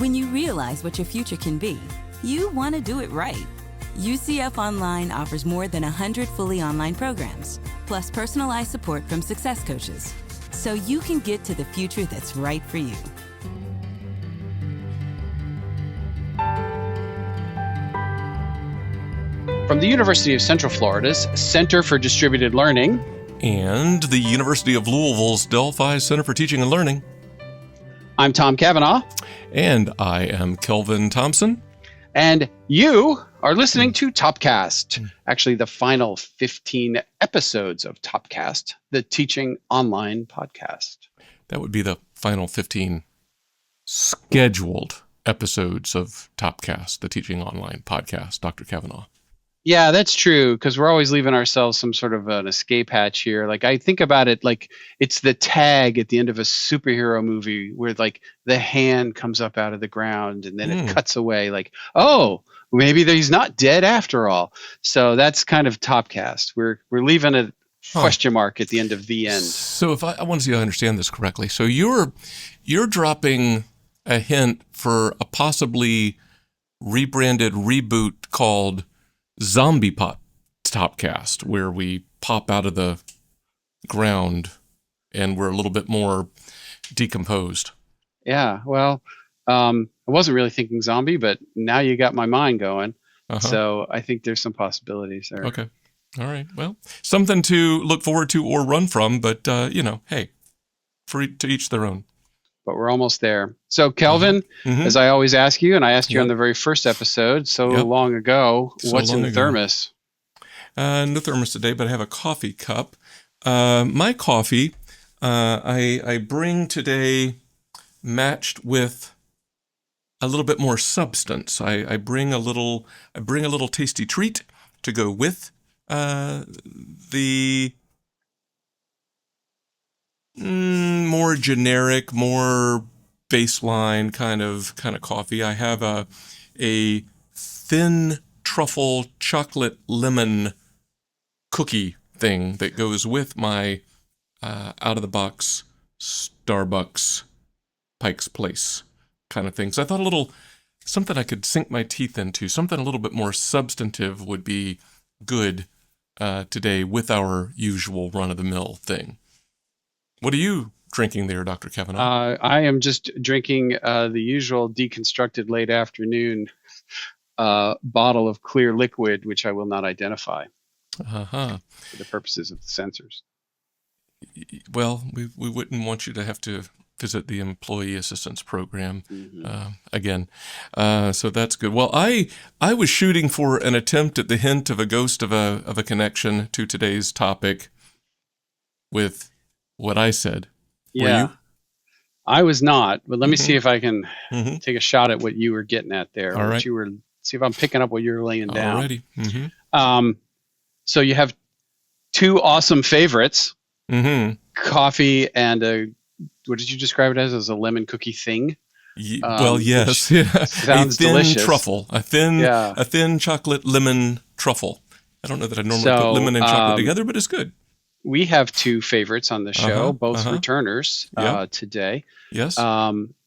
When you realize what your future can be, you want to do it right. UCF Online offers more than 100 fully online programs, plus personalized support from success coaches, so you can get to the future that's right for you. From the University of Central Florida's Center for Distributed Learning and the University of Louisville's Delphi Center for Teaching and Learning, I'm Tom Cavanaugh. And I am Kelvin Thompson. And you are listening to Topcast, actually the final 15 episodes of Topcast, the teaching online podcast. That would be the final 15 scheduled episodes of Topcast, the teaching online podcast, Dr. Cavanaugh. Yeah, that's true, because we're always leaving ourselves some sort of an escape hatch here. Like, I think about it like it's the tag at the end of a superhero movie where, like, the hand comes up out of the ground and then it cuts away. Like, oh, maybe he's not dead after all. So that's kind of Topcast. We're leaving a question mark at the end of the end. So if I want to see if I understand this correctly. So you're dropping a hint for a possibly rebranded reboot called Zombie Pot Topcast, where we pop out of the ground and we're a little bit more decomposed. Yeah, well, I wasn't really thinking zombie, but now you got my mind going. So I think there's some possibilities there. Okay. All right. Well, something to look forward to or run from, but, hey, to each their own. But we're almost there. So, Kelvin, as I always ask you, and I asked you on the very first episode long ago, what's in the thermos? No thermos today, but I have a coffee cup. My coffee, I bring today matched with a little bit more substance. I bring a little tasty treat to go with the more generic, more baseline kind of coffee. I have a thin truffle chocolate lemon cookie thing that goes with my out of the box Starbucks Pike's Place kind of thing. So I thought something I could sink my teeth into, something a little bit more substantive would be good today with our usual run-of-the-mill thing. What are you drinking there, Dr. Cavanaugh? I am just drinking the usual deconstructed late afternoon bottle of clear liquid, which I will not identify for the purposes of the censors. Well, we wouldn't want you to have to visit the employee assistance program again. So that's good. Well, I was shooting for an attempt at the hint of a ghost of a connection to today's topic with what I said. Yeah. Were you? I was not, but let me see if I can take a shot at what you were getting at there. All right. See if I'm picking up what you're laying down. Alrighty. So you have two awesome favorites, coffee and what did you describe it as a lemon cookie thing? Well, yes. Yeah. Sounds a thin delicious. Truffle, a thin chocolate lemon truffle. I don't know that I normally put lemon and chocolate together, but it's good. We have two favorites on the show, both returners today. Yes.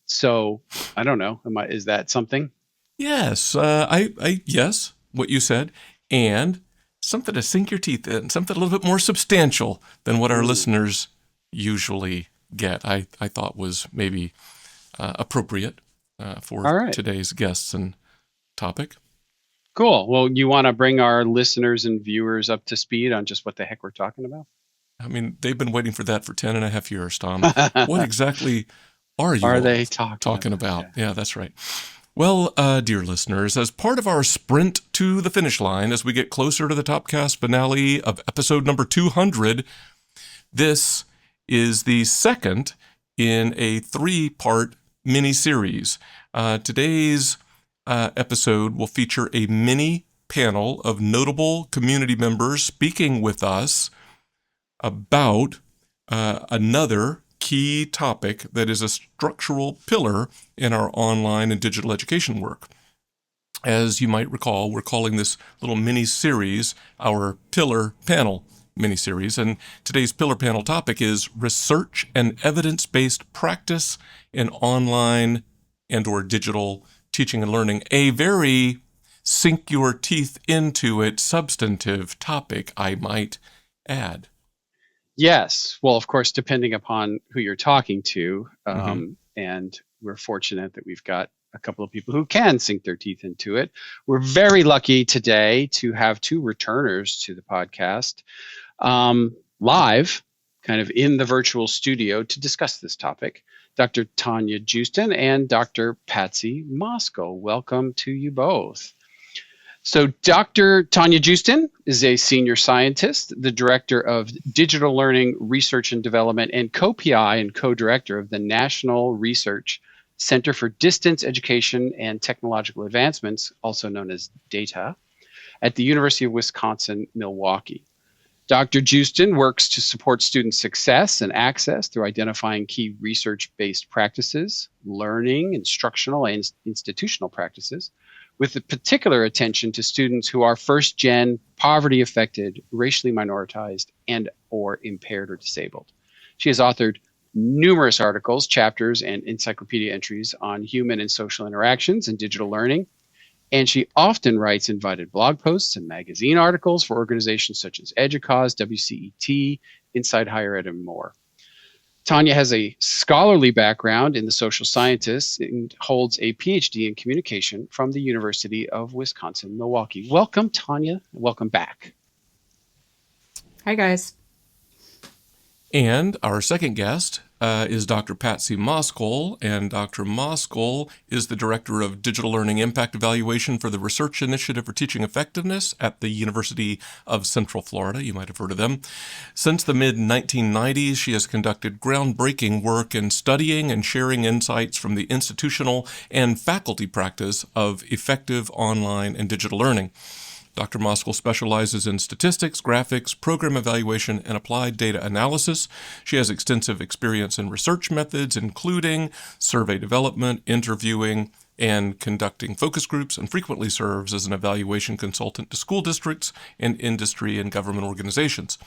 So I don't know. Is that something? Yes. Yes, what you said, and something to sink your teeth in, something a little bit more substantial than what our listeners usually get. I thought was maybe appropriate for today's guests and topic. Cool. Well, you want to bring our listeners and viewers up to speed on just what the heck we're talking about? I mean, they've been waiting for that for 10 and a half years, Tom. What exactly are they talking about? Yeah, that's right. Well, dear listeners, as part of our sprint to the finish line, as we get closer to the Topcast finale of episode number 200, this is the second in a 3-part mini-series. Today's episode will feature a mini panel of notable community members speaking with us about another key topic that is a structural pillar in our online and digital education work. As you might recall, we're calling this little mini-series our Pillar Panel mini-series, and today's Pillar Panel topic is research and evidence-based practice in online and or digital teaching and learning, a very sink your teeth into it substantive topic, I might add. Yes. Well, of course, depending upon who you're talking to. And we're fortunate that we've got a couple of people who can sink their teeth into it. We're very lucky today to have two returners to the podcast live, kind of in the virtual studio to discuss this topic. Dr. Tanya Joosten and Dr. Patsy Moskal. Welcome to you both. So Dr. Tanya Joosten is a senior scientist, the director of digital learning research and development, and co-PI and co-director of the National Research Center for Distance Education and Technological Advancements, also known as DATA, at the University of Wisconsin-Milwaukee. Dr. Joosten works to support student success and access through identifying key research-based practices, learning, instructional, and institutional practices, with a particular attention to students who are first-gen, poverty-affected, racially minoritized, and or impaired or disabled. She has authored numerous articles, chapters, and encyclopedia entries on human and social interactions and digital learning, and she often writes invited blog posts and magazine articles for organizations such as EDUCAUSE, WCET, Inside Higher Ed, and more. Tanya has a scholarly background in the social sciences and holds a PhD in communication from the University of Wisconsin-Milwaukee. Welcome, Tanya. Welcome back. Hi, guys. And our second guest is Dr. Patsy Moskal, and Dr. Moskal is the Director of Digital Learning Impact Evaluation for the Research Initiative for Teaching Effectiveness at the University of Central Florida. You might have heard of them. Since the mid-1990s, she has conducted groundbreaking work in studying and sharing insights from the institutional and faculty practice of effective online and digital learning. Dr. Moskal specializes in statistics, graphics, program evaluation, and applied data analysis. She has extensive experience in research methods, including survey development, interviewing, and conducting focus groups, and frequently serves as an evaluation consultant to school districts and industry and government organizations.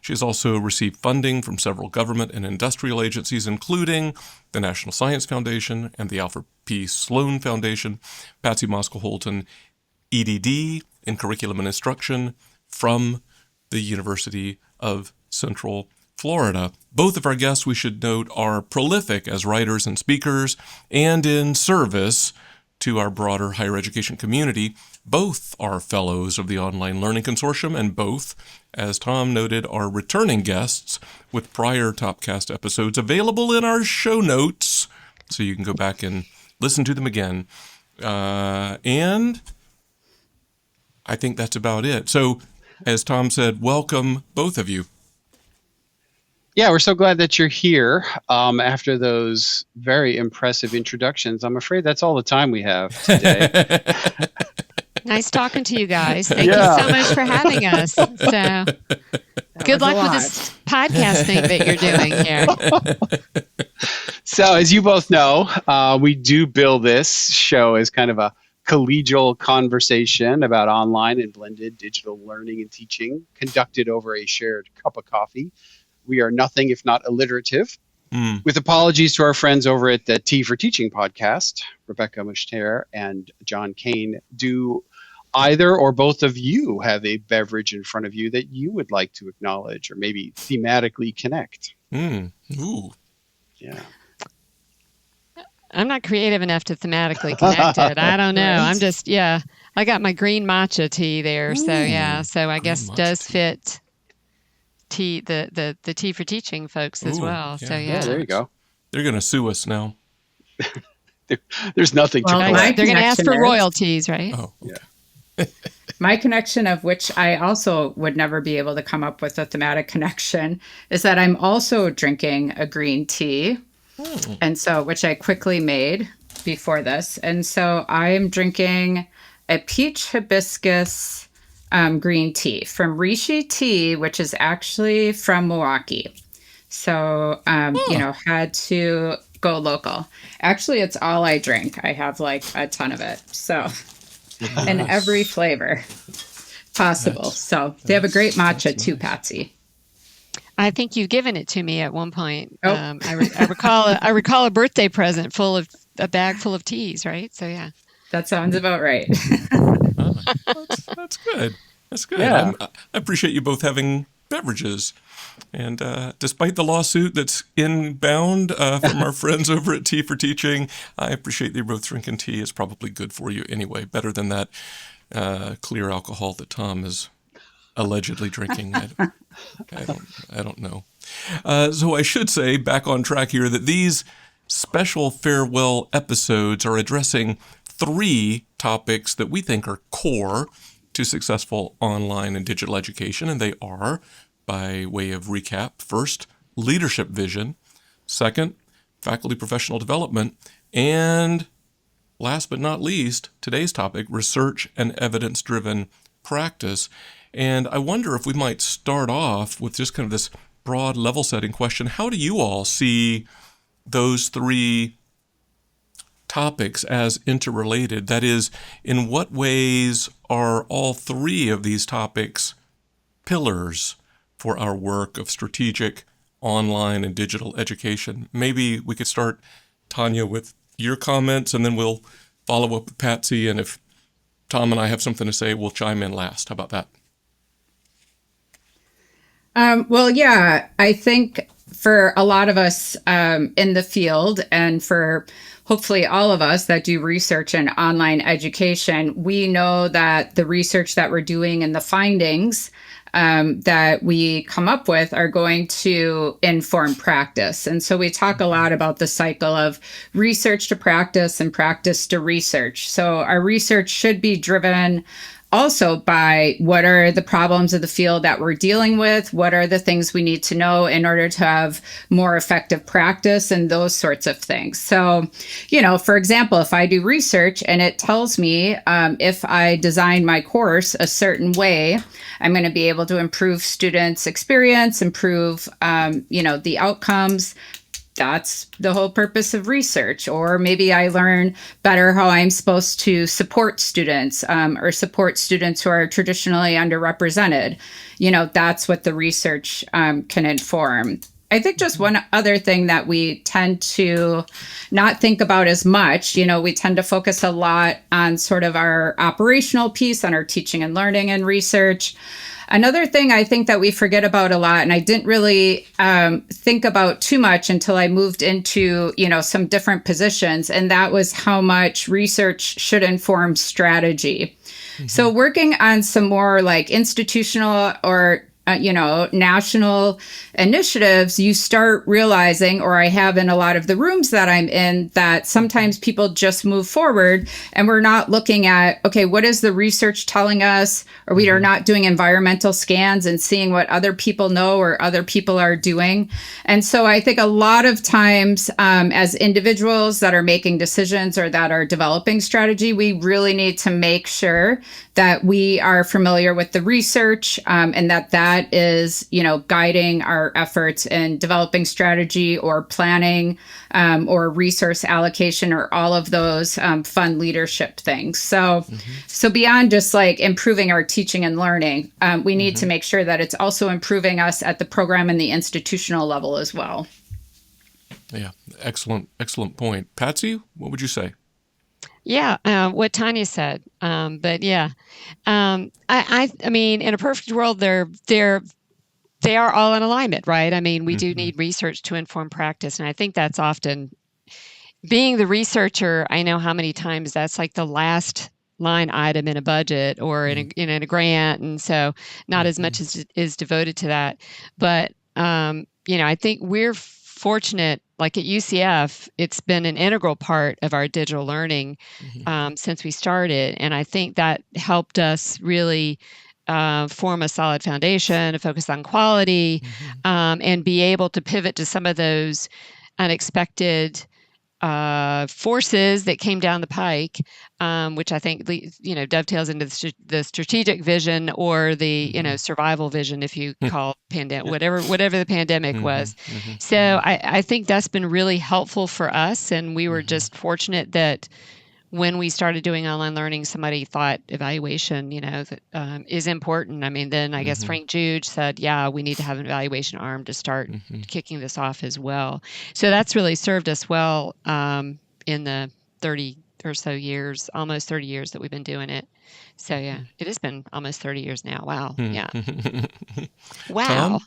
She has also received funding from several government and industrial agencies, including the National Science Foundation and the Alfred P. Sloan Foundation. Patsy Moskal holds an EDD in curriculum and instruction from the University of Central Florida. Both of our guests, we should note, are prolific as writers and speakers and in service to our broader higher education community. Both are fellows of the Online Learning Consortium, and both, as Tom noted, are returning guests with prior Topcast episodes available in our show notes, so you can go back and listen to them again. And I think that's about it. So, as Tom said, welcome both of you. Yeah, we're so glad that you're here after those very impressive introductions. I'm afraid that's all the time we have today. Nice talking to you guys. Thank you so much for having us. So, good luck with this podcast thing that you're doing here. So, as you both know, we do bill this show as kind of a collegial conversation about online and blended digital learning and teaching conducted over a shared cup of coffee. We are nothing if not alliterative. With apologies to our friends over at the Tea for Teaching podcast, Rebecca Mushter and John Kane. Do either or both of you have a beverage in front of you that you would like to acknowledge or maybe thematically connect? Ooh. Yeah. I'm not creative enough to thematically connect it. I don't know. I'm just, I got my green matcha tea there. So I guess does fit tea, the Tea for Teaching folks as well. Yeah. So there you go. They're going to sue us now. There's nothing to collect. They're going to ask for royalties, right? Oh, okay. Yeah. My connection, of which I also would never be able to come up with a thematic connection, is that I'm also drinking a green tea. And so, which I quickly made before this. And so I am drinking a peach hibiscus green tea from Rishi Tea, which is actually from Milwaukee. So, had to go local. Actually, it's all I drink. I have like a ton of it. So, in every flavor possible. So they have a great matcha too, Patsy. I think you've given it to me at one point. I recall a birthday present full of a bag full of teas, right? So yeah. That sounds about right. That's good. That's good. Yeah. I appreciate you both having beverages. And despite the lawsuit that's inbound from our friends over at Tea for Teaching, I appreciate that you're both drinking tea. It's probably good for you anyway, better than that clear alcohol that Tom is allegedly drinking. I don't know. So I should say, back on track here, that these special farewell episodes are addressing 3 topics that we think are core to successful online and digital education, and they are, by way of recap, first, leadership vision, second, faculty professional development, and last but not least, today's topic, research and evidence-driven practice. And I wonder if we might start off with just kind of this broad level-setting question. How do you all see those 3 topics as interrelated? That is, in what ways are all 3 of these topics pillars for our work of strategic online and digital education? Maybe we could start, Tanya, with your comments, and then we'll follow up with Patsy, and if Tom and I have something to say, we'll chime in last. How about that? Well, yeah, I think for a lot of us in the field, and for hopefully all of us that do research in online education, we know that the research that we're doing and the findings that we come up with are going to inform practice. And so we talk a lot about the cycle of research to practice and practice to research. So our research should be driven also by what are the problems of the field that we're dealing with, what are the things we need to know in order to have more effective practice, and those sorts of things. So, for example, if I do research and it tells me if I design my course a certain way, I'm going to be able to improve students' experience, improve, the outcomes. That's the whole purpose of research. Or maybe I learn better how I'm supposed to support students or support students who are traditionally underrepresented. That's what the research can inform. I think just one other thing that we tend to not think about as much, we tend to focus a lot on sort of our operational piece, on our teaching and learning and research. Another thing I think that we forget about a lot, and I didn't really think about too much until I moved into, some different positions, and that was how much research should inform strategy. Mm-hmm. So working on some more like institutional or national initiatives, you start realizing, or I have in a lot of the rooms that I'm in, that sometimes people just move forward and we're not looking at, okay, what is the research telling us? Or we are not doing environmental scans and seeing what other people know or other people are doing. And so I think a lot of times as individuals that are making decisions or that are developing strategy, we really need to make sure that we are familiar with the research and that is, guiding our efforts in developing strategy or planning or resource allocation or all of those fun leadership things. So beyond just like improving our teaching and learning, we need to make sure that it's also improving us at the program and the institutional level as well. Yeah, excellent point. Patsy, what would you say? Yeah, what Tanya said. But yeah, I mean, in a perfect world, they are all in alignment, right? I mean, we do need research to inform practice, and I think that's often, being the researcher, I know how many times that's like the last line item in a budget or in a grant, and so not as much as is devoted to that. But I think we're fortunate, like at UCF, it's been an integral part of our digital learning since we started. And I think that helped us really form a solid foundation, to focus on quality, and be able to pivot to some of those unexpected forces that came down the pike, which I think dovetails into the strategic vision or the survival vision, if you call pandemic, whatever the pandemic was. So I think that's been really helpful for us, and we were just fortunate that when we started doing online learning, somebody thought evaluation, is important. I mean, then I guess Frank Juge said, yeah, we need to have an evaluation arm to start kicking this off as well. So that's really served us well in the 30 or so years, almost 30 years that we've been doing it. So yeah, it has been almost 30 years now. Wow. Yeah. Wow.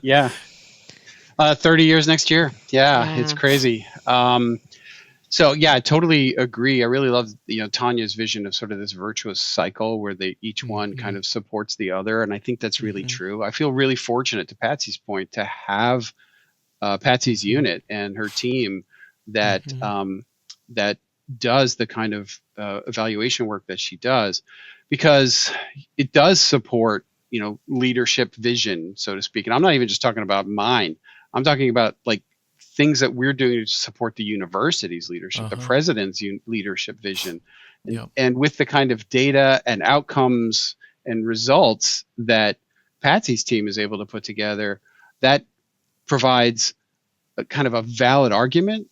Yeah. 30 years next year. Yeah. It's crazy. So yeah, I totally agree. I really love, Tanya's vision of sort of this virtuous cycle where each one kind of supports the other. And I think that's really true. I feel really fortunate, to Patsy's point, to have Patsy's unit and her team that that does the kind of evaluation work that she does, because it does support, leadership vision, so to speak. And I'm not even just talking about mine. I'm talking about like things that we're doing to support the university's leadership, the president's leadership vision. And with the kind of data and outcomes and results that Patsy's team is able to put together, that provides a kind of a valid argument,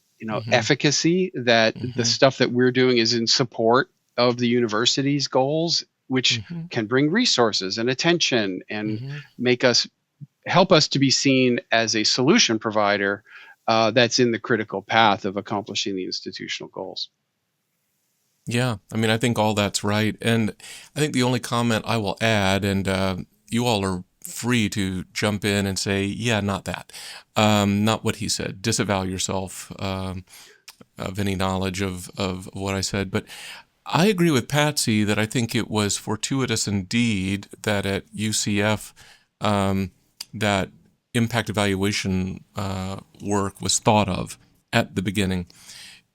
efficacy, that the stuff that we're doing is in support of the university's goals, which can bring resources and attention and help us to be seen as a solution provider that's in the critical path of accomplishing the institutional goals. Yeah, I mean, I think all that's right. And I think the only comment I will add, and you all are free to jump in and say, yeah, not that. Not what he said. Disavow yourself of any knowledge of what I said. But I agree with Patsy that I think it was fortuitous indeed that at UCF that impact evaluation work was thought of at the beginning.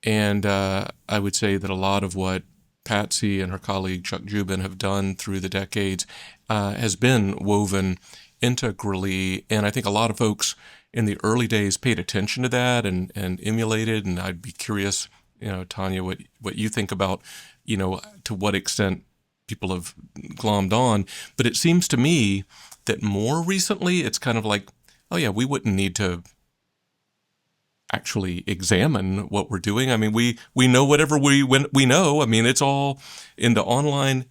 And I would say that a lot of what Patsy and her colleague Chuck Joosten have done through the decades has been woven integrally. And I think a lot of folks in the early days paid attention to that and emulated. And I'd be curious, Tanya, what you think about, to what extent people have glommed on. But it seems to me that more recently, it's kind of like, oh yeah, we wouldn't need to actually examine what we're doing. I mean, we know whatever we know. I mean, it's all in the online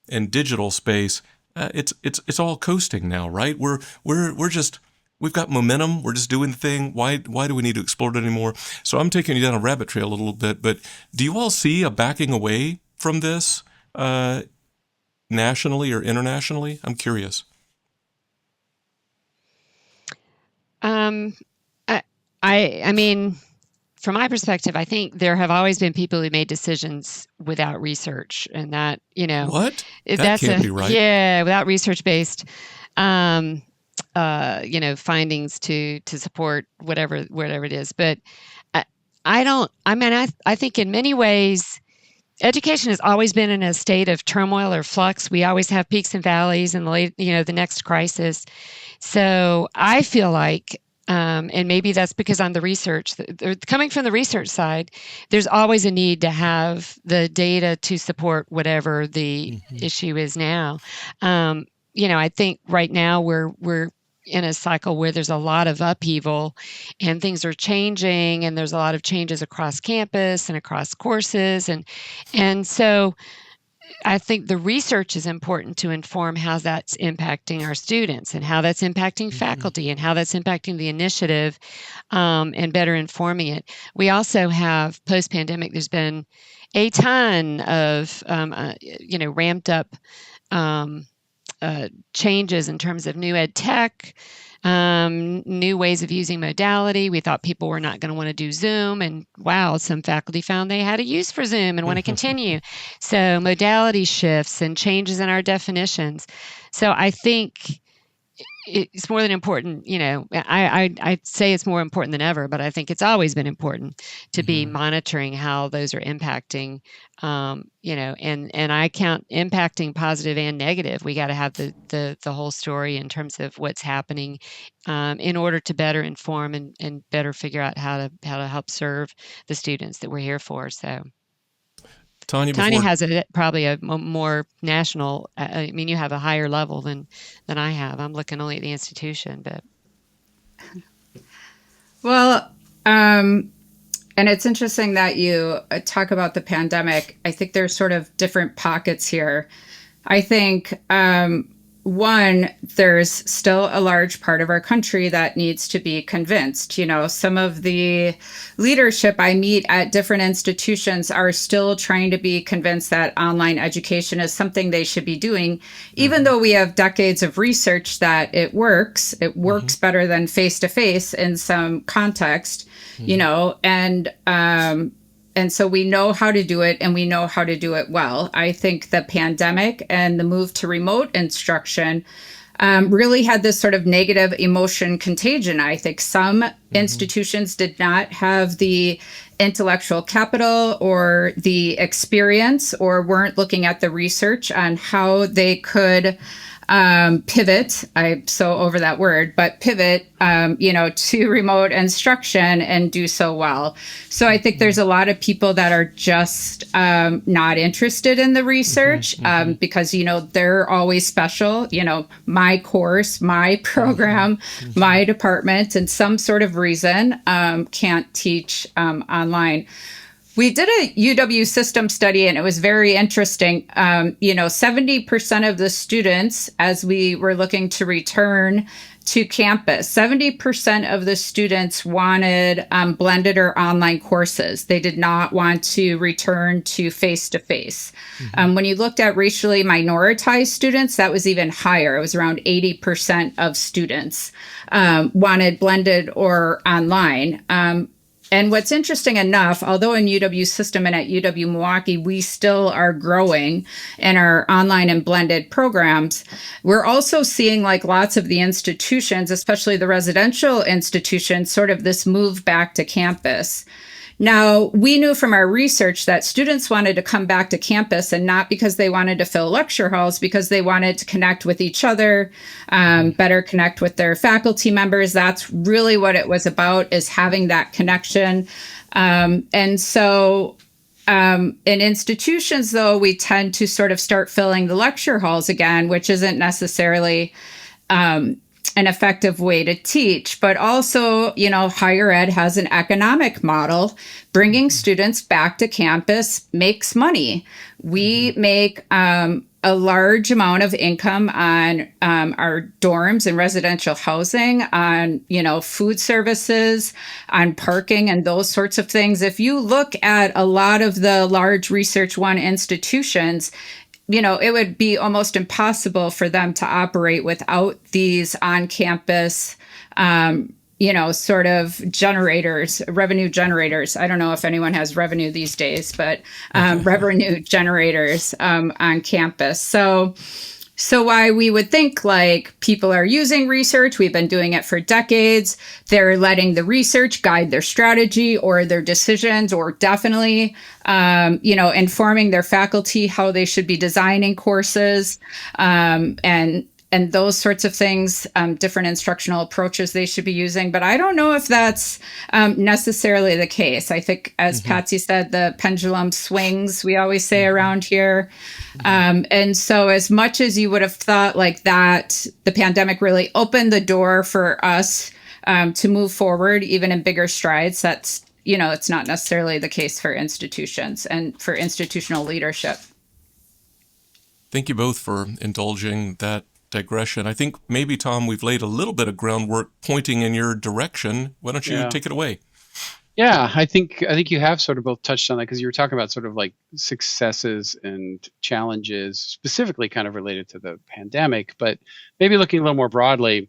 and digital space. It's all coasting now, right? We've got momentum. We're just doing the thing. Why do we need to explore it anymore? So I'm taking you down a rabbit trail a little bit, but do you all see a backing away from this nationally or internationally? I'm curious. I mean, from my perspective, I think there have always been people who made decisions without research, and that, what? That can't be right. Yeah, without research-based, findings to support whatever it is. But I think in many ways, education has always been in a state of turmoil or flux. We always have peaks and valleys and the next crisis. So I feel like, and maybe that's because I'm coming from the research side, there's always a need to have the data to support whatever the issue is now. I think right now we're in a cycle where there's a lot of upheaval and things are changing, and there's a lot of changes across campus and across courses. And so I think the research is important to inform how that's impacting our students and how that's impacting faculty and how that's impacting the initiative, and better informing it. We also have post-pandemic, there's been a ton of, ramped up changes in terms of new ed tech, new ways of using modality. We thought people were not going to want to do Zoom, and wow, some faculty found they had a use for Zoom and want to continue. So modality shifts and changes in our definitions. So I think it's more than important. I'd say it's more important than ever, but I think it's always been important to be monitoring how those are impacting, and I count impacting positive and negative. We got to have the whole story in terms of what's happening, in order to better inform and better figure out how to help serve the students that we're here for. So Tanya has probably a more national. You have a higher level than I have. I'm looking only at the institution, but well, and it's interesting that you talk about the pandemic. I think there's sort of different pockets here. I think one, there's still a large part of our country that needs to be convinced. Some of the leadership I meet at different institutions are still trying to be convinced that online education is something they should be doing, even though we have decades of research that it works. It works better than face-to-face in some context, and so we know how to do it, and we know how to do it well. I think the pandemic and the move to remote instruction really had this sort of negative emotion contagion. I think some institutions did not have the intellectual capital or the experience, or weren't looking at the research on how they could pivot. I'm so over that word, but pivot, to remote instruction and do so well. So I think there's a lot of people that are just not interested in the research because, they're always special. My course, my program, my department, and some sort of reason can't teach online. We did a UW system study, and it was very interesting. 70% of the students, as we were looking to return to campus, 70% of the students wanted blended or online courses. They did not want to return to face-to-face. When you looked at racially minoritized students, that was even higher. It was around 80% of students wanted blended or online. And what's interesting enough, although in UW system and at UW Milwaukee, we still are growing in our online and blended programs, we're also seeing, like lots of the institutions, especially the residential institutions, sort of this move back to campus. Now, we knew from our research that students wanted to come back to campus, and not because they wanted to fill lecture halls, because they wanted to connect with each other, better connect with their faculty members. That's really what it was about, is having that connection. And so in institutions, though, we tend to sort of start filling the lecture halls again, which isn't necessarily an effective way to teach. But also, higher ed has an economic model. Bringing students back to campus makes money. We make a large amount of income on our dorms and residential housing, on, food services, on parking, and those sorts of things. If you look at a lot of the large Research One institutions, it would be almost impossible for them to operate without these on-campus, sort of generators, revenue generators. I don't know if anyone has revenue these days, but revenue generators on campus. So why we would think like people are using research, we've been doing it for decades. They're letting the research guide their strategy or their decisions, or definitely, informing their faculty how they should be designing courses, and those sorts of things, different instructional approaches they should be using. But I don't know if that's necessarily the case. I think, as Patsy said, the pendulum swings, we always say around here. And so as much as you would have thought like that, the pandemic really opened the door for us to move forward, even in bigger strides. That's, it's not necessarily the case for institutions and for institutional leadership. Thank you both for indulging that digression. I think maybe, Tom, we've laid a little bit of groundwork pointing in your direction. Why don't you take it away? Yeah, I think you have sort of both touched on that, because you were talking about sort of like successes and challenges, specifically kind of related to the pandemic, but maybe looking a little more broadly.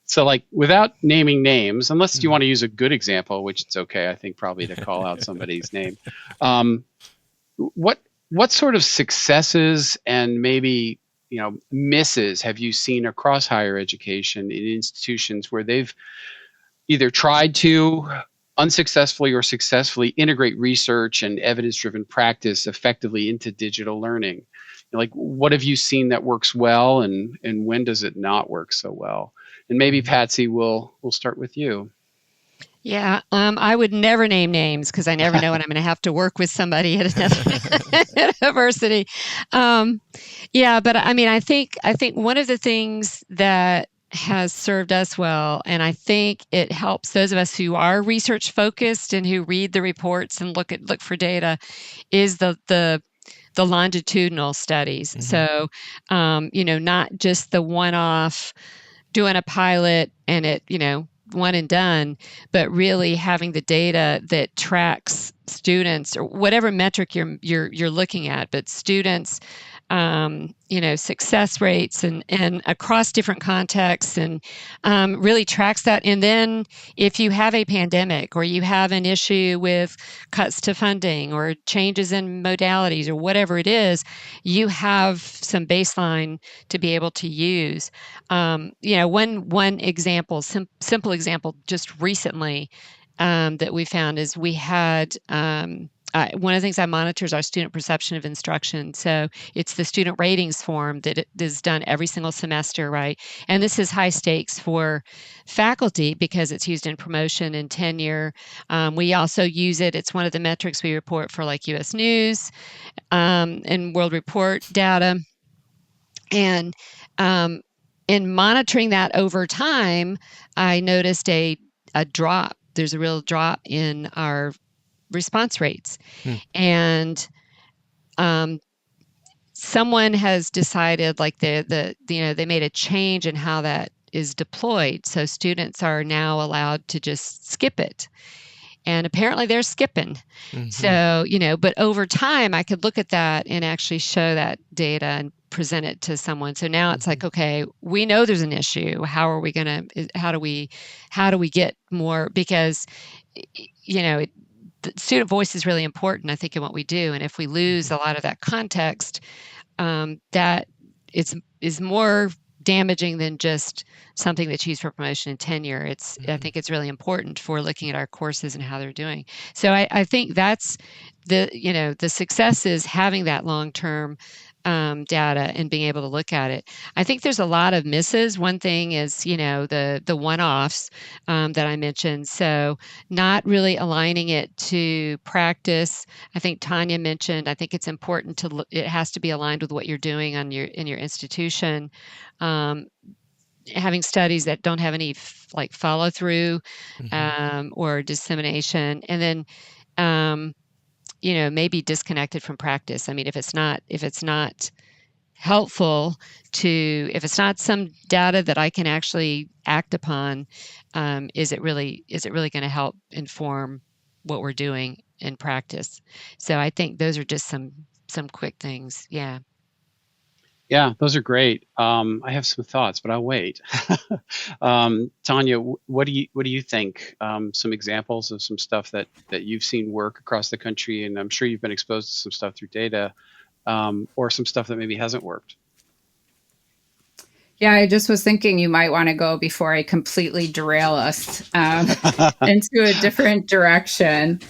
So like, without naming names, unless you want to use a good example, which it's okay, I think probably to call out somebody's name. What sort of successes and maybe misses have you seen across higher education in institutions where they've either tried to unsuccessfully or successfully integrate research and evidence-driven practice effectively into digital learning? Like, what have you seen that works well, and when does it not work so well? And maybe, Patsy, we'll start with you. Yeah, I would never name names, because I never know when I'm going to have to work with somebody at another university. But I mean, I think one of the things that has served us well, and I think it helps those of us who are research focused and who read the reports and look for data, is the the longitudinal studies. So, not just the one-off doing a pilot and it, one and done, but really having the data that tracks students or whatever metric you're looking at, but students, success rates and across different contexts, and really tracks that. And then if you have a pandemic or you have an issue with cuts to funding or changes in modalities or whatever it is, you have some baseline to be able to use. One example, simple example, just recently that we found is we had one of the things I monitor is our student perception of instruction. So it's the student ratings form that is done every single semester, right? And this is high stakes for faculty because it's used in promotion and tenure. We also use it. It's one of the metrics we report for like U.S. News and World Report data. And in monitoring that over time, I noticed a drop. There's a real drop in our response rates. And someone has decided like they made a change in how that is deployed. So students are now allowed to just skip it. And apparently they're skipping. So, but over time I could look at that and actually show that data and present it to someone. So now it's like, okay, we know there's an issue. How do we get more? Because, the student voice is really important, I think, in what we do. And if we lose a lot of that context, that is more damaging than just something that's used for promotion and tenure. I think it's really important for looking at our courses and how they're doing. So I think that's the success is having that long-term data and being able to look at it. I think there's a lot of misses. One thing is, the one-offs that I mentioned. So not really aligning it to practice. I think Tanya mentioned, I think it's important it has to be aligned with what you're doing in your institution. Having studies that don't have any follow through or dissemination, and then maybe disconnected from practice. I mean, if it's not helpful if it's not some data that I can actually act upon, is it really going to help inform what we're doing in practice? So I think those are just some quick things. Yeah. Yeah, those are great. I have some thoughts, but I'll wait. Tanya, what do you think? Some examples of some stuff that you've seen work across the country, and I'm sure you've been exposed to some stuff through data, or some stuff that maybe hasn't worked. Yeah, I just was thinking you might want to go before I completely derail us into a different direction.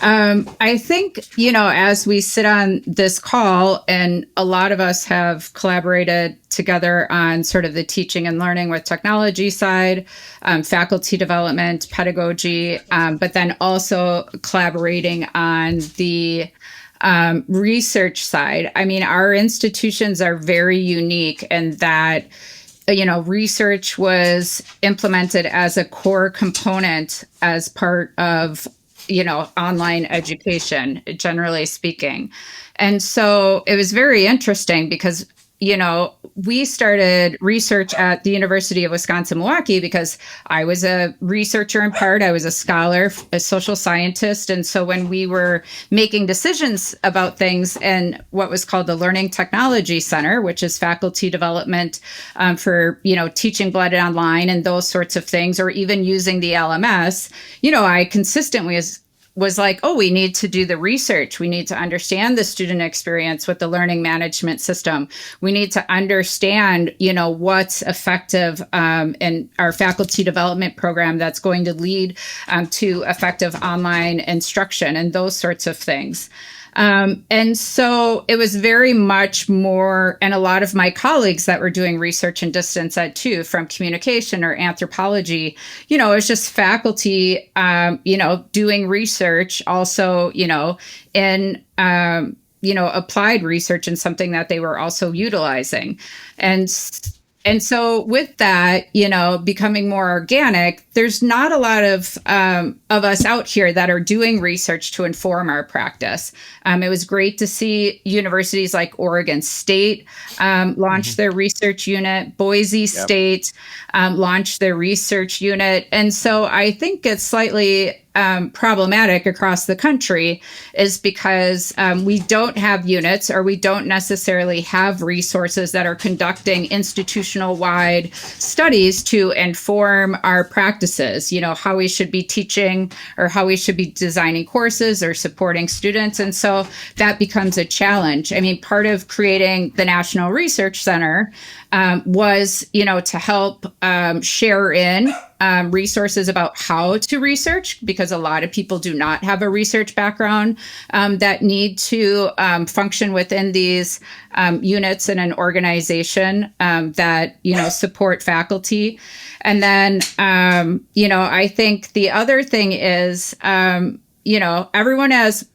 I think, as we sit on this call, and a lot of us have collaborated together on sort of the teaching and learning with technology side, faculty development, pedagogy, but then also collaborating on the research side. I mean, our institutions are very unique in that research was implemented as a core component as part of, online education, generally speaking. And so it was very interesting because, we started research at the University of Wisconsin-Milwaukee because I was a researcher in part. I was a scholar, a social scientist. And so when we were making decisions about things in what was called the Learning Technology Center, which is faculty development for, teaching blended online and those sorts of things, or even using the LMS, I consistently was like, oh, we need to do the research. We need to understand the student experience with the learning management system. We need to understand, what's effective in our faculty development program that's going to lead to effective online instruction and those sorts of things. And so it was very much more, and a lot of my colleagues that were doing research in distance ed too, from communication or anthropology, it was just faculty, doing research also, in, applied research and something that they were also utilizing. And And so with that, becoming more organic, there's not a lot of us out here that are doing research to inform our practice. It was great to see universities like Oregon State launch their research unit, Boise State launched their research unit. And so I think it's slightly problematic across the country is because we don't have units, or we don't necessarily have resources that are conducting institutional-wide studies to inform our practices, how we should be teaching or how we should be designing courses or supporting students. And so that becomes a challenge. I mean, part of creating the National Research Center was, to help share in resources about how to research, because a lot of people do not have a research background that need to function within these units in an organization that, support faculty. And then, I think the other thing is, everyone has,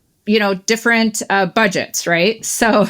different budgets, right? So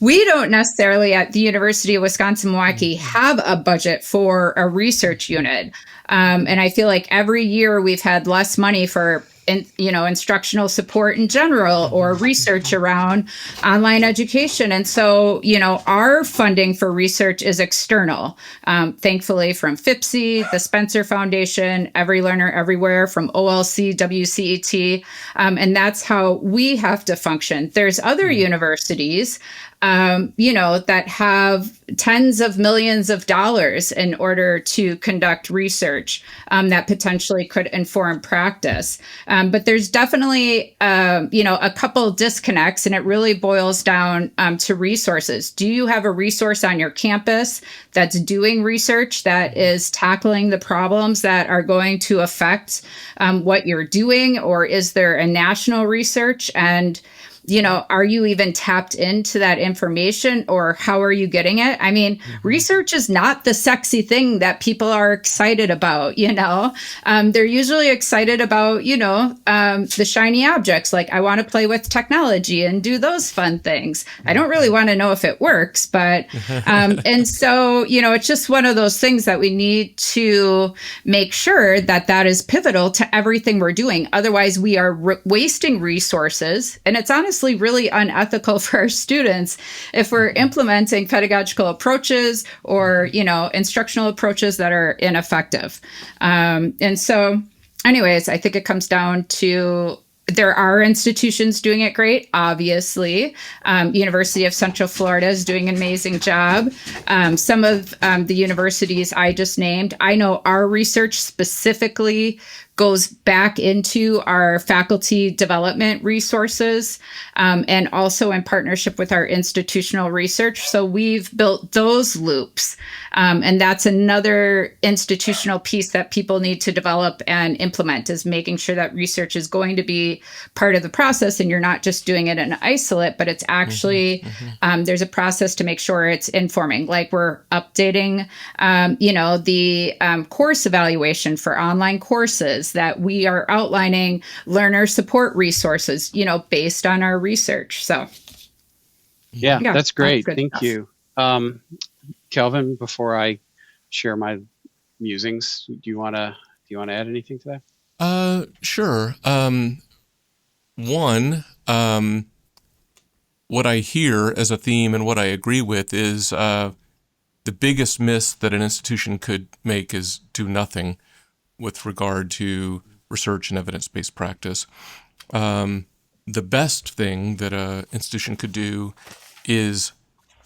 we don't necessarily at the University of Wisconsin-Milwaukee have a budget for a research unit. And I feel like every year we've had less money for instructional support in general, or research around online education. And so, our funding for research is external, thankfully from FIPSI, the Spencer Foundation, Every Learner Everywhere, from OLC, WCET. And that's how we have to function. There's other universities that have tens of millions of dollars in order to conduct research that potentially could inform practice. But there's definitely, a couple disconnects, and it really boils down to resources. Do you have a resource on your campus that's doing research that is tackling the problems that are going to affect what you're doing? Or is there a national research? And are you even tapped into that information, or how are you getting it? I mean, research is not the sexy thing that people are excited about, They're usually excited about, the shiny objects. Like, I want to play with technology and do those fun things. I don't really want to know if it works, but, and so, it's just one of those things that we need to make sure that is pivotal to everything we're doing. Otherwise, we are wasting resources, and it's honestly really unethical for our students if we're implementing pedagogical approaches or, instructional approaches that are ineffective. And so anyways, I think it comes down to, there are institutions doing it great, obviously. University of Central Florida is doing an amazing job. Some of the universities I just named, I know our research specifically goes back into our faculty development resources, and also in partnership with our institutional research. So we've built those loops. And that's another institutional piece that people need to develop and implement, is making sure that research is going to be part of the process, and you're not just doing it in isolate, but it's actually, there's a process to make sure it's informing. Like, we're updating, the course evaluation for online courses, that we are outlining learner support resources, based on our research. So yeah, that's great. That's Thank you. Kelvin, before I share my musings, do you want to add anything to that? Sure. One, what I hear as a theme and what I agree with is the biggest miss that an institution could make is do nothing with regard to research and evidence-based practice. The best thing that an institution could do is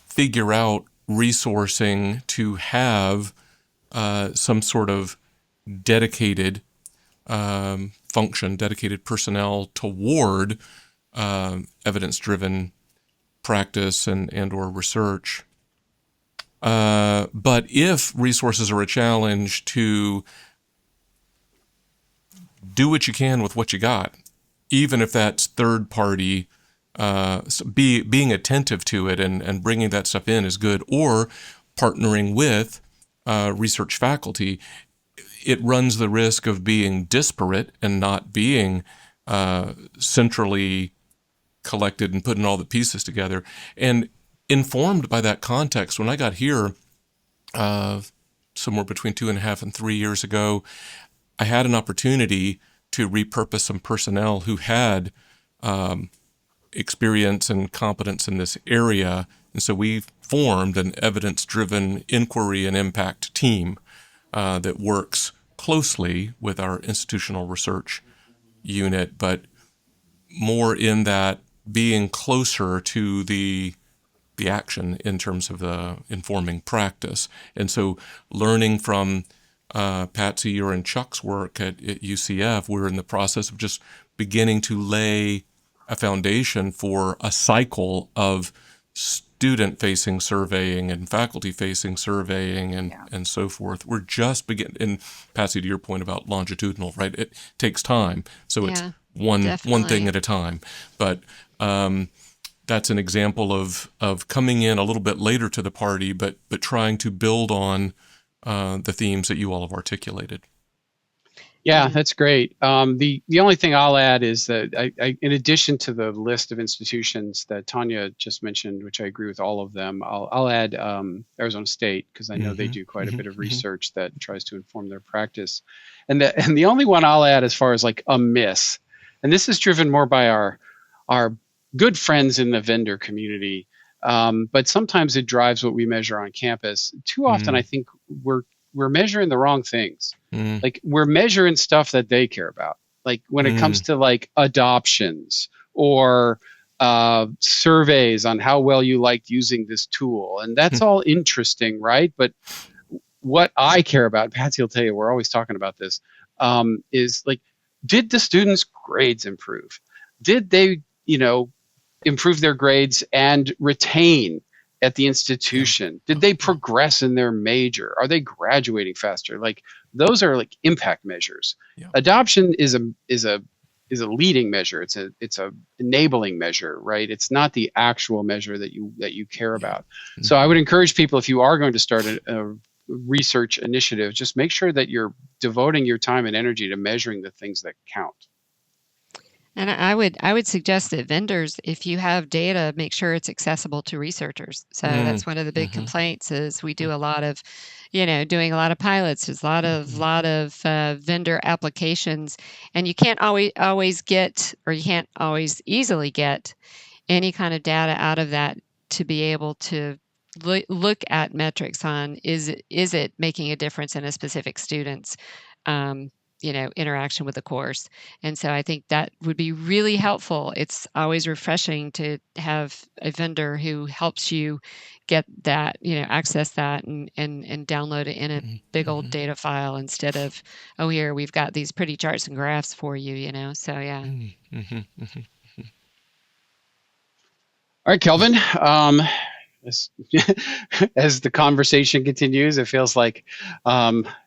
figure out resourcing to have some sort of dedicated function, dedicated personnel toward evidence-driven practice and or research. But if resources are a challenge, to do what you can with what you got, even if that's third party, being attentive to it and bringing that stuff in is good, or partnering with research faculty. It runs the risk of being disparate and not being centrally collected and putting all the pieces together. And informed by that context, when I got here, somewhere between 2.5 and 3 years ago, I had an opportunity to repurpose some personnel who had experience and competence in this area. And so we formed an evidence-driven inquiry and impact team that works closely with our institutional research unit, but more in that being closer to the action in terms of the informing practice. And so learning from Patsy, your and Chuck's work at UCF, we're in the process of just beginning to lay a foundation for a cycle of student-facing surveying and faculty-facing surveying and so forth. We're just beginning. And Patsy, to your point about longitudinal, right? It takes time, so it's one thing at a time. But that's an example of coming in a little bit later to the party, but trying to build on the themes that you all have articulated. Yeah, that's great. The only thing I'll add is that I, in addition to the list of institutions that Tanya just mentioned, which I agree with all of them, I'll add Arizona State, because I know they do quite a bit of research that tries to inform their practice. And the only one I'll add as far as like a miss, and this is driven more by our good friends in the vendor community, but sometimes it drives what we measure on campus. Too often, I think we're measuring the wrong things. Like we're measuring stuff that they care about. Like when it comes to like adoptions or surveys on how well you liked using this tool. And that's all interesting, right? But what I care about, Patsy will tell you, we're always talking about this, is like, did the students' grades improve? Did they, improve their grades and retain at the institution? Did they progress in their major? Are they graduating faster? Like those are like impact measures. Yeah. Adoption is a leading measure. It's a enabling measure, right? It's not the actual measure that you care about. So I would encourage people, if you are going to start a research initiative, just make sure that you're devoting your time and energy to measuring the things that count. And I would suggest that vendors, if you have data, make sure it's accessible to researchers. So that's one of the big complaints is we do a lot of, doing a lot of pilots. There's a lot of vendor applications, and you can't always get, or you can't always easily get any kind of data out of that to be able to look at metrics on is it making a difference in a specific student's interaction with the course. And so I think that would be really helpful. It's always refreshing to have a vendor who helps you get that, access that and download it in a big old data file instead of, here, we've got these pretty charts and graphs for you, So, yeah. All right, Kelvin. As the conversation continues, it feels like,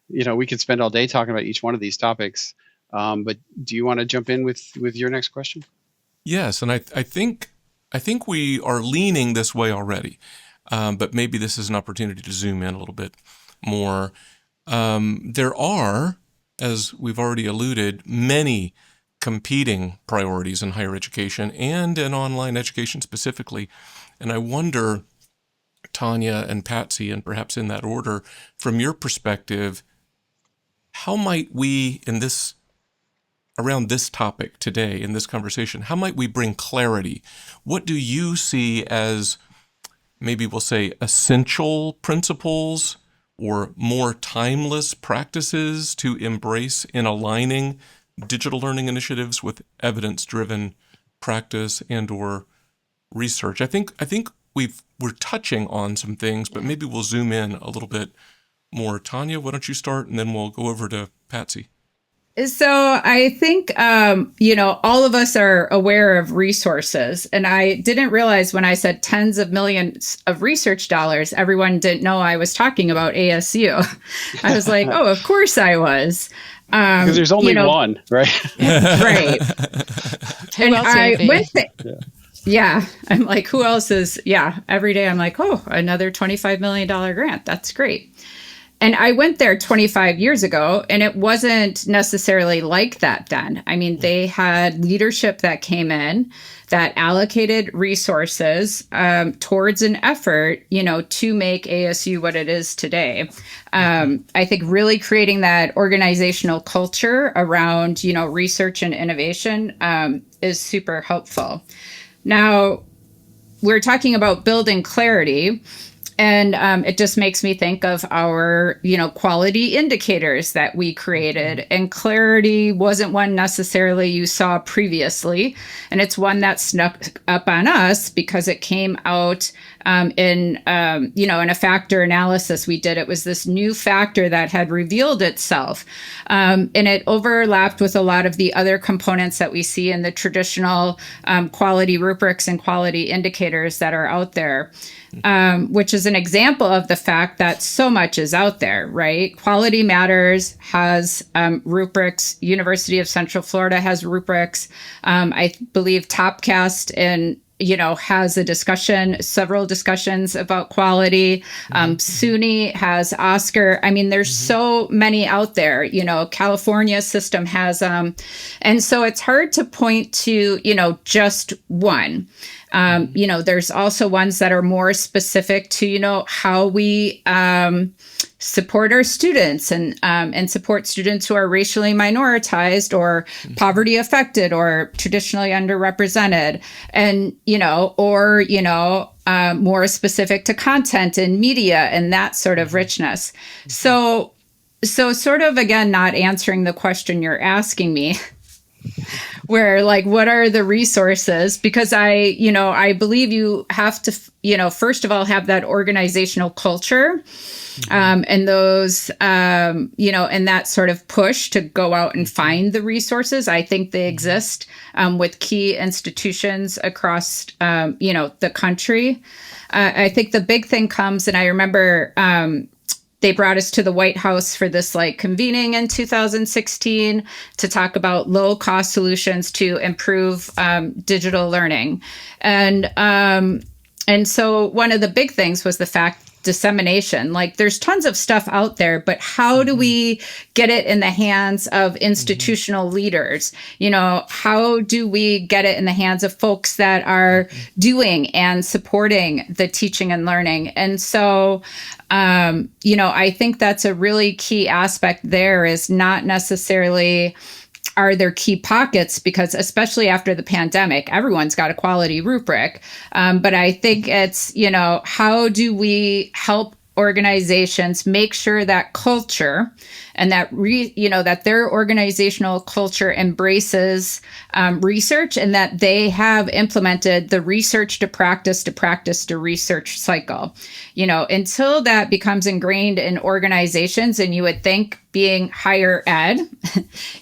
we could spend all day talking about each one of these topics. But do you want to jump in with your next question? Yes, and I think we are leaning this way already, but maybe this is an opportunity to zoom in a little bit more. There are, as we've already alluded, many competing priorities in higher education and in online education specifically. And I wonder, Tanya and Patsy, and perhaps in that order, from your perspective, how might we, around this topic today, in this conversation, how might we bring clarity? What do you see as, maybe we'll say, essential principles or more timeless practices to embrace in aligning digital learning initiatives with evidence-driven practice and or research? I think we're touching on some things, but maybe we'll zoom in a little bit more. Tanya, why don't you start, and then we'll go over to Patsy. So I think, all of us are aware of resources. And I didn't realize when I said tens of millions of research dollars, everyone didn't know I was talking about ASU. I was like, oh, of course I was. Because there's only one, right? Right. And I went yeah, I'm like, who else is, every day I'm like, oh, another $25 million grant. That's great. And I went there 25 years ago, and it wasn't necessarily like that then. I mean, they had leadership that came in that allocated resources towards an effort, to make ASU what it is today. I think really creating that organizational culture around, research and innovation is super helpful. Now, we're talking about building clarity. And it just makes me think of our, quality indicators that we created. And clarity wasn't one necessarily you saw previously. And it's one that snuck up on us because it came out in a factor analysis we did. It was this new factor that had revealed itself. And it overlapped with a lot of the other components that we see in the traditional quality rubrics and quality indicators that are out there. Which is an example of the fact that so much is out there, right? Quality Matters has rubrics. University of Central Florida has rubrics. I believe Topcast has several discussions about quality. SUNY has Oscar. I mean, there's so many out there. California system has and so it's hard to point to just one. There's also ones that are more specific to, how we support our students and support students who are racially minoritized or poverty affected or traditionally underrepresented and, more specific to content and media and that sort of richness. So sort of, again, not answering the question you're asking me, where what are the resources? Because I believe you have to, first of all, have that organizational culture and those, and that sort of push to go out and find the resources. I think they exist with key institutions across, the country. I think the big thing comes, and I remember, they brought us to the White House for this convening in 2016 to talk about low cost solutions to improve digital learning. And so one of the big things was the fact dissemination. There's tons of stuff out there, but how do we get it in the hands of institutional leaders? How do we get it in the hands of folks that are doing and supporting the teaching and learning? And so, I think that's a really key aspect there is not necessarily are there key pockets, because especially after the pandemic, everyone's got a quality rubric. But I think it's, how do we help organizations make sure that culture and that that their organizational culture embraces research and that they have implemented the research to practice to research cycle. Until that becomes ingrained in organizations, and you would think being higher ed,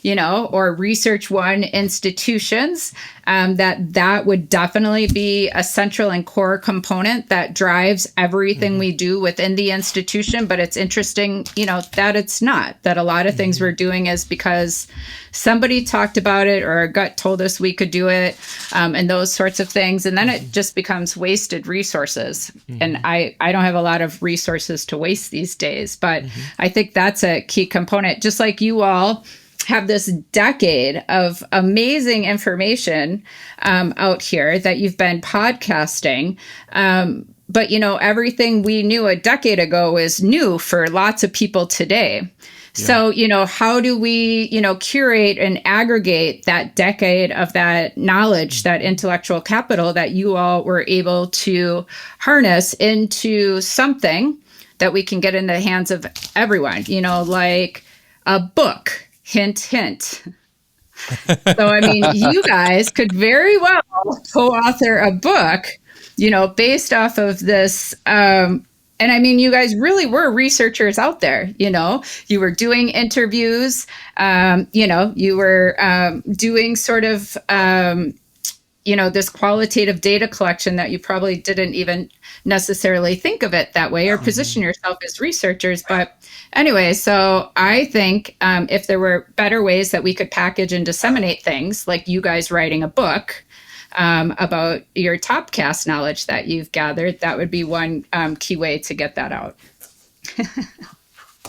or research one institutions, that would definitely be a central and core component that drives everything we do within the institution. But it's interesting, that it's not, that a lot of things we're doing is because somebody talked about it or our gut told us we could do it, and those sorts of things. And then it just becomes wasted resources. And I don't have a lot of resources to waste these days, but I think that's a key component. Just like you all have this decade of amazing information out here that you've been podcasting. But, everything we knew a decade ago is new for lots of people today. Yeah. So, how do we, curate and aggregate that decade of that knowledge, that intellectual capital that you all were able to harness into something that we can get in the hands of everyone, like a book, hint, hint. So, you guys could very well co-author a book, based off of this. And you guys really were researchers out there, you were doing interviews, you were doing sort of, this qualitative data collection that you probably didn't even necessarily think of it that way or position yourself as researchers. But anyway, so I think if there were better ways that we could package and disseminate things, like you guys writing a book, about your Topcast knowledge that you've gathered, that would be one key way to get that out.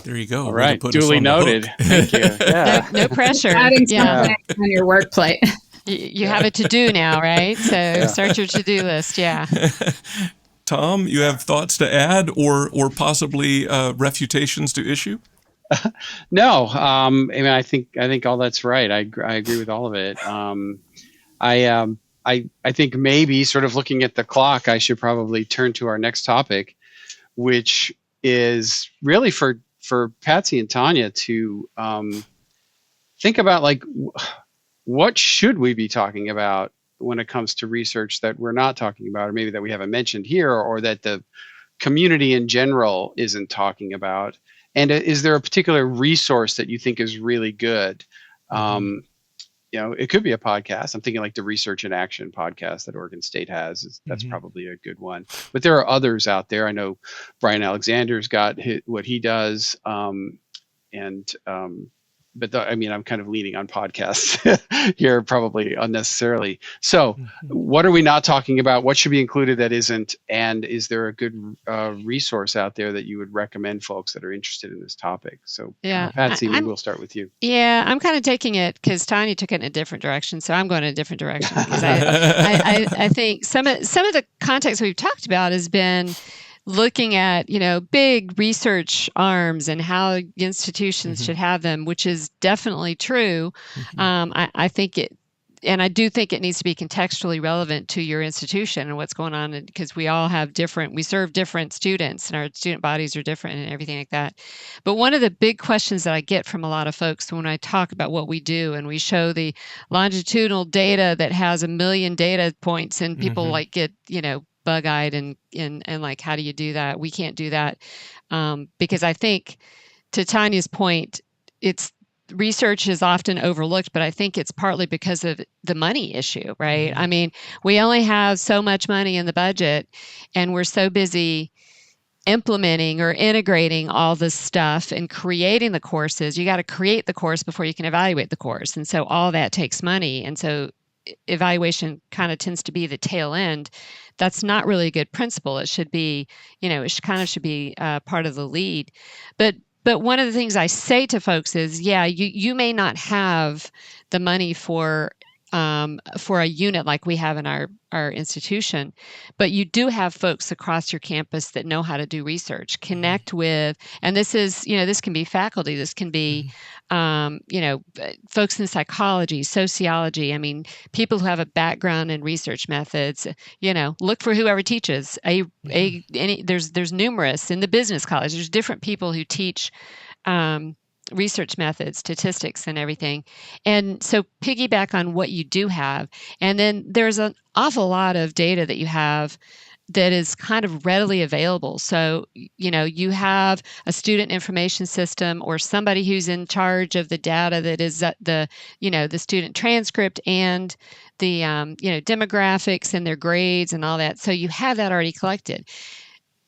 There you go. All right. Duly noted. Thank you. Yeah. No pressure. Adding something on your work plate. You have a to-do now, right? So start your to-do list. Yeah. Tom, you have thoughts to add or possibly refutations to issue? No. I mean, I think all that's right. I agree with all of it. I think maybe sort of looking at the clock, I should probably turn to our next topic, which is really for Patsy and Tanya to think about, like, what should we be talking about when it comes to research that we're not talking about, or maybe that we haven't mentioned here, or that the community in general isn't talking about. And is there a particular resource that you think is really good? It could be a podcast. I'm thinking like the Research in Action podcast that Oregon State has. That's probably a good one. But there are others out there. I know Brian Alexander's got what he does. I'm kind of leaning on podcasts here, probably unnecessarily. So what are we not talking about? What should be included that isn't? And is there a good resource out there that you would recommend folks that are interested in this topic? So Patsy, maybe we'll start with you. Yeah, I'm kind of taking it because Tanya took it in a different direction. So I'm going in a different direction because I think some of the context we've talked about has been looking at, big research arms and how institutions should have them, which is definitely true. I think I do think it needs to be contextually relevant to your institution and what's going on, because we all have we serve different students and our student bodies are different and everything like that. But one of the big questions that I get from a lot of folks when I talk about what we do and we show the longitudinal data that has 1 million data points and people get, bug-eyed and like, how do you do that? We can't do that. Because I think, to Tanya's point, research is often overlooked, but I think it's partly because of the money issue, right? I mean, we only have so much money in the budget and we're so busy implementing or integrating all this stuff and creating the courses. You got to create the course before you can evaluate the course. And so all that takes money. And so evaluation kind of tends to be the tail end. That's not really a good principle. It should be, should be part of the lead. But one of the things I say to folks is, you may not have the money for a unit like we have in our institution, but you do have folks across your campus that know how to do research, connect with, and this is, this can be faculty, this can be, folks in psychology, sociology. I mean, people who have a background in research methods, look for whoever teaches there's numerous in the business college. There's different people who teach, research methods, statistics, and everything. And so piggyback on what you do have. And then there's an awful lot of data that you have that is kind of readily available. So, you have a student information system or somebody who's in charge of the data that is the student transcript and the, demographics and their grades and all that. So you have that already collected.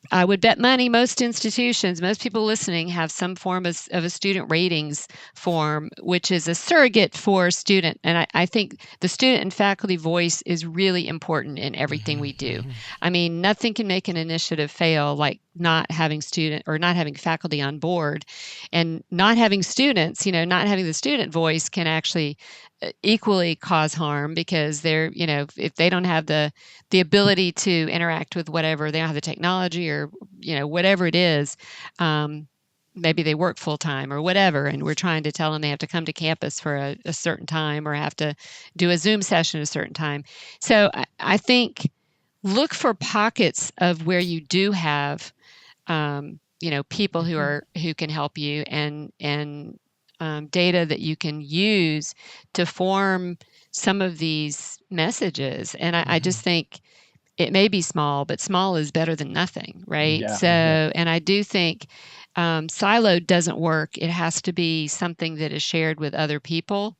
I would bet money most institutions, most people listening, have some form of a student ratings form, which is a surrogate for student. And I think the student and faculty voice is really important in everything we do. I mean, nothing can make an initiative fail like not having faculty on board, and not having students, not having the student voice can actually equally cause harm, because they're, if they don't have the ability to interact with whatever, they don't have the technology or, whatever it is, maybe they work full time or whatever, and we're trying to tell them they have to come to campus for a certain time or have to do a Zoom session at a certain time. So I think look for pockets of where you do have, people who can help you and data that you can use to form some of these messages. And I just think it may be small, but small is better than nothing, right? Yeah. So, and I do think siloed doesn't work. It has to be something that is shared with other people.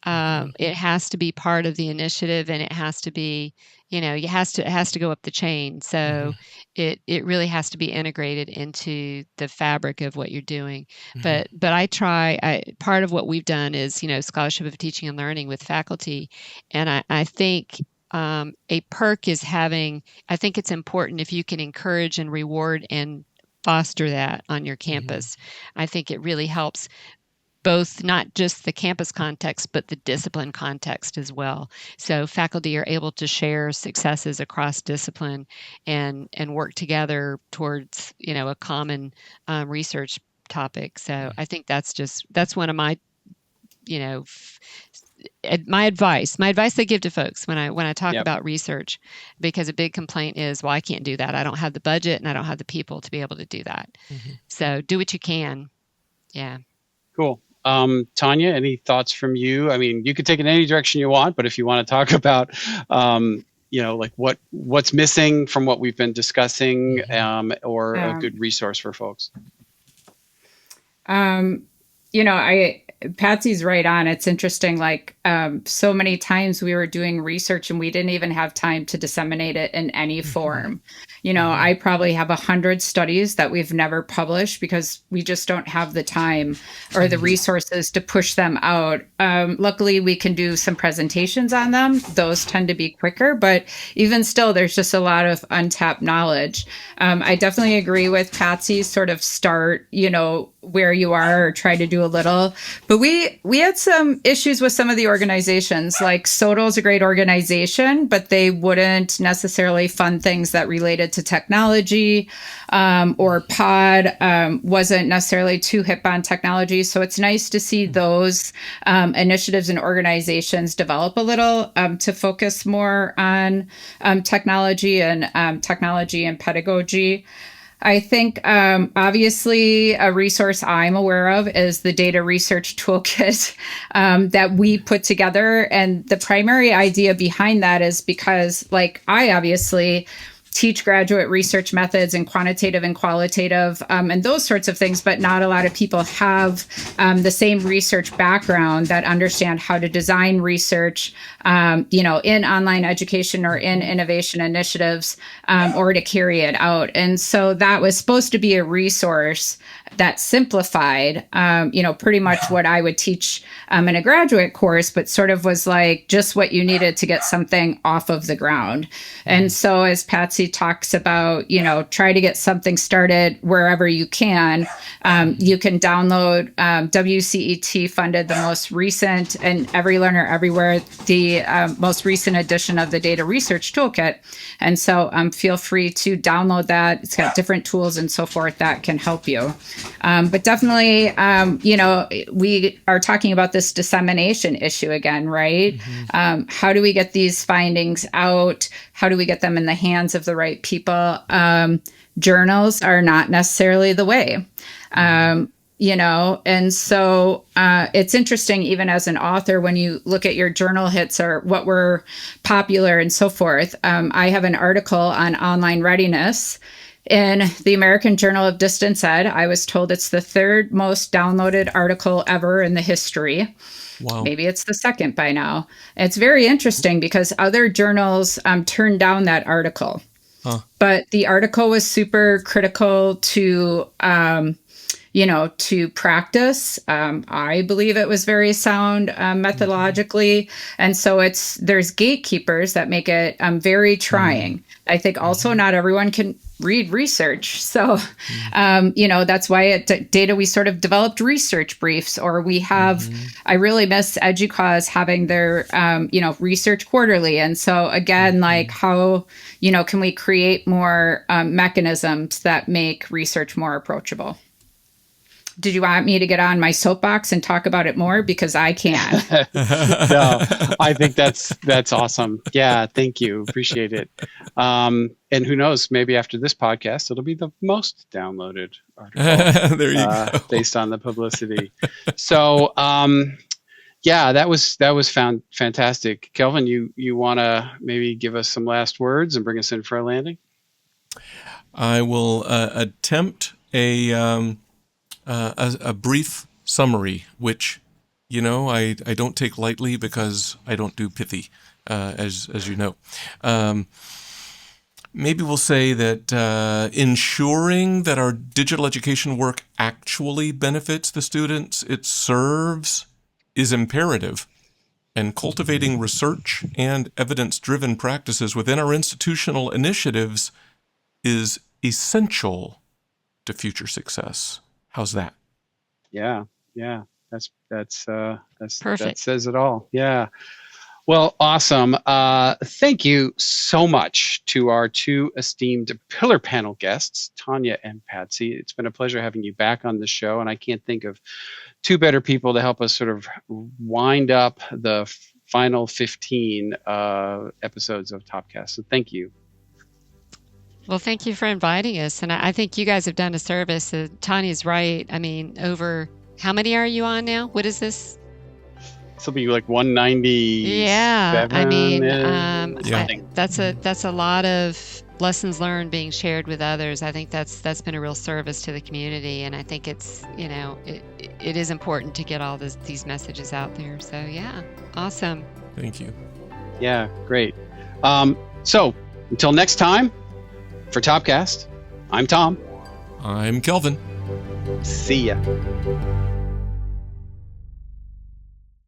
It has to be part of the initiative, and it has to be, it has to go up the chain. So it really has to be integrated into the fabric of what you're doing. But part of what we've done is, Scholarship of Teaching and Learning with faculty. And I think a perk is I think it's important if you can encourage and reward and foster that on your campus. I think it really helps both not just the campus context, but the discipline context as well. So faculty are able to share successes across discipline and work together towards, a common research topic. So I think that's one of my, my advice I give to folks when I talk about research, because a big complaint is, well, I can't do that. I don't have the budget and I don't have the people to be able to do that. So do what you can. Yeah. Cool. Tanya, any thoughts from you? I mean, you could take it in any direction you want, but if you want to talk about, like what's missing from what we've been discussing, or a good resource for folks. Patsy's right on. It's interesting. So many times we were doing research and we didn't even have time to disseminate it in any form. I probably have 100 studies that we've never published because we just don't have the time or the resources to push them out. Luckily, we can do some presentations on them. Those tend to be quicker, but even still, there's just a lot of untapped knowledge. I definitely agree with Patsy's sort of start, where you are, or try to do a little. But we had some issues with some of the organizations. Like SOTO is a great organization, but they wouldn't necessarily fund things that related to technology, or POD wasn't necessarily too hip on technology. So it's nice to see those initiatives and organizations develop a little to focus more on technology and pedagogy. I think, obviously, a resource I'm aware of is the data research toolkit that we put together. And the primary idea behind that is because, I obviously teach graduate research methods and quantitative and qualitative and those sorts of things, but not a lot of people have the same research background that understand how to design research, in online education or in innovation initiatives, or to carry it out. And so that was supposed to be a resource that simplified, pretty much what I would teach in a graduate course, but sort of was just what you needed to get something off of the ground. And so as Patsy talks about, try to get something started wherever you can. You can download, WCET funded the most recent, and Every Learner Everywhere, the most recent edition of the Data Research Toolkit. And so feel free to download that. It's got different tools and so forth that can help you. But definitely, we are talking about this dissemination issue again, right? How do we get these findings out? How do we get them in the hands of the right people? Journals are not necessarily the way. And so it's interesting, even as an author, when you look at your journal hits or what were popular and so forth. I have an article on online readiness in the American Journal of Distance Ed. I was told it's the third most downloaded article ever in the history. Wow. Maybe it's the second by now. It's very interesting because other journals turned down that article. But the article was super critical to practice. I believe it was very sound methodologically. And so there's gatekeepers that make it very trying. I think also not everyone can read research. So, that's why at Data, we sort of developed research briefs, or we have, I really miss EDUCAUSE having their, research quarterly. And so again, how, can we create more mechanisms that make research more approachable? Did you want me to get on my soapbox and talk about it more? Because I can. No, I think that's awesome. Yeah, thank you. Appreciate it. And who knows, maybe after this podcast, it'll be the most downloaded article there you go. Based on the publicity. So, that was fantastic. Kelvin, you want to maybe give us some last words and bring us in for a landing? I will attempt a brief summary, which, I don't take lightly because I don't do pithy, as you know. Maybe we'll say that ensuring that our digital education work actually benefits the students it serves is imperative, and cultivating research and evidence-driven practices within our institutional initiatives is essential to future success. How's that? Yeah. That's Perfect. That says it all. Yeah. Well, awesome. Thank you so much to our two esteemed pillar panel guests, Tanya and Patsy. It's been a pleasure having you back on the show, and I can't think of two better people to help us sort of wind up the final 15 episodes of Topcast. So thank you. Well, thank you for inviting us, and I think you guys have done a service. Tanya's right. I mean, over how many are you on now? What is this? This will be like 190. Yeah, I mean, something. That's a lot of lessons learned being shared with others. I think that's been a real service to the community, and I think it's it is important to get all these messages out there. So yeah, awesome. Thank you. Yeah, great. So until next time, for Topcast, I'm Tom. I'm Kelvin. See ya.